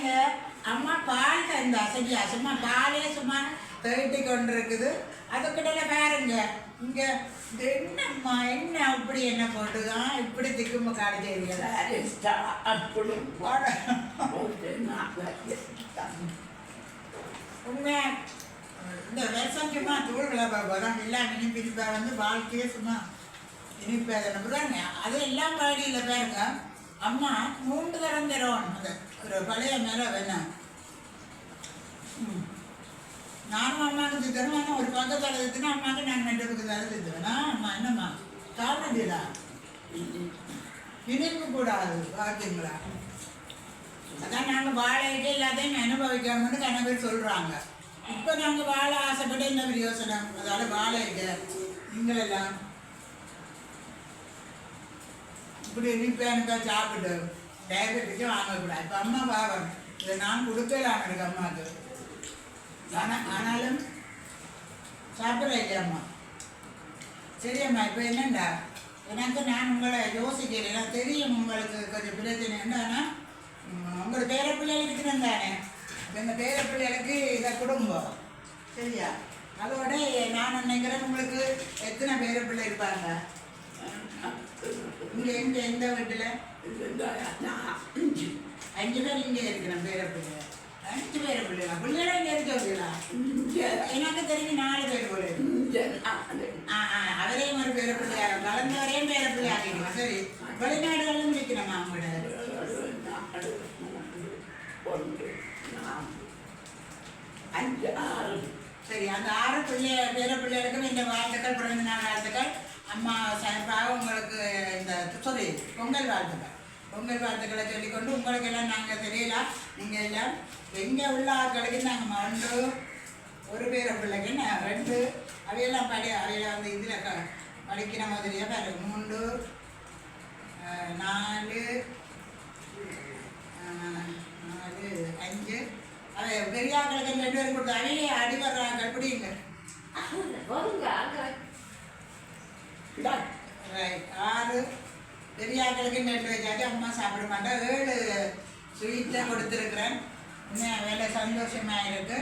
பாருங்க அம்மா பால் தந்தா சரியா சும்மா பாலே சும்மா தேடி கொண்டு இருக்குது அதுக்கிட்ட பாருங்க இங்க என்னம்மா என்ன அப்படி என்ன போட்டுதான் இப்படி திக்கும்ப காடுறீங்க அப்படி உண்மையா இந்த வருஷம் சும்மா தூள்களை பார்ப்போம் எல்லாம் இனிப்பிரிப்பா வந்து வாழ்க்கையே சும்மா இனிப்பா தானே அது எல்லாம் பாடியில் பாருங்க அம்மா 3 தரம் தரோம் அது ஒரு பழைய மேலே வேணாம் நானும் அம்மாவுக்கு தித்தரும் ஆனால் ஒரு பக்கத்தில் தித்துனா அம்மாவுக்கு நான் 2 பக்கத்தில் தித்துவேனா அம்மா என்னம்மா சாப்பிடுறீங்களா இனிப்பு கூடாது பார்த்தீங்களா அதான் நாங்கள் வாழைக்கு எல்லாத்தையும் அனுபவிக்கணும்னு கன பேர் சொல்கிறாங்க இப்போ நாங்கள் வாழை ஆசைப்பட்டு என்ன யோசனை அதால வாழைக்கு நீங்களெல்லாம் இப்படி இனிப்பேனுக்கா சாப்பிட்டு டயபெட்டிக்கு வாங்கக்கூடாது இப்போ அம்மா பாவம் இதை நான் கொடுக்கலாம் எனக்கு அம்மாவுக்கு ஆனாலும் சாப்பிட்ற இல்லையம்மா சரியம்மா இப்போ என்னண்டா எனக்கு நான் உங்களை யோசிக்கிறேன் எனக்கு தெரியும் உங்களுக்கு கொஞ்சம் பிரச்சனை என்னன்னா உங்களோட பேர பிள்ளைகளுக்கு இருக்கிறேன் தானே எங்கள் பேர பிள்ளைகளுக்கு இதை குடும்பம் சரியா அதோட நான் நினைக்கிறேன் உங்களுக்கு எத்தனை பேர பிள்ளை இருப்பாங்க இங்கே எங்கே எந்த வீட்டில் 5 பேர் இங்கே இருக்கிறேன் பேர பிள்ளை 5 பேர பிள்ளைகளா பிள்ளைகளா இங்கே இருக்கீங்களா எனக்கு தெரிஞ்சு 4 பேர் போல அவரையும் ஒரு பேர பிள்ளையாக வளர்ந்தவரையும் பேர பிள்ளை ஆகிடுவோம் சரி வெளிநாடுகளும் இருக்கணுமா அவங்களோட சரி அந்த 6 பேர பிள்ளைகளுக்கும் இந்த வாழ்த்துக்கள் பிறந்த நாள் வாழ்த்துக்கள் அம்மா சார்பாக உங்களுக்கு இந்த சாரி பொங்கல் வாழ்த்துக்களை சொல்லிக்கொண்டு உங்களுக்கு எல்லாம் நாங்கள் தெரியலாம் நீங்கள் எல்லாம் எங்கே உள்ள ஆட்களுக்கு நாங்கள் மறந்து ஒரு பேர பிள்ளைக்கு 2 அவையெல்லாம் அவையெல்லாம் வந்து இதில் படிக்கிற மாதிரியே பாரு 3 4 5 அவை பெரிய ஆட்களுக்கு 2 பேர் கொடுத்து அவையே அடிபடுறாங்க பிடிங்க ரைட் 6 பெரிய ஆட்களுக்கு 2 வச்சாச்சு அம்மா சாப்பிட மாட்டேன் 7 ஸ்வீட்டில் கொடுத்துருக்குறேன் இன்னும் வேலை சந்தோஷமாக இருக்குது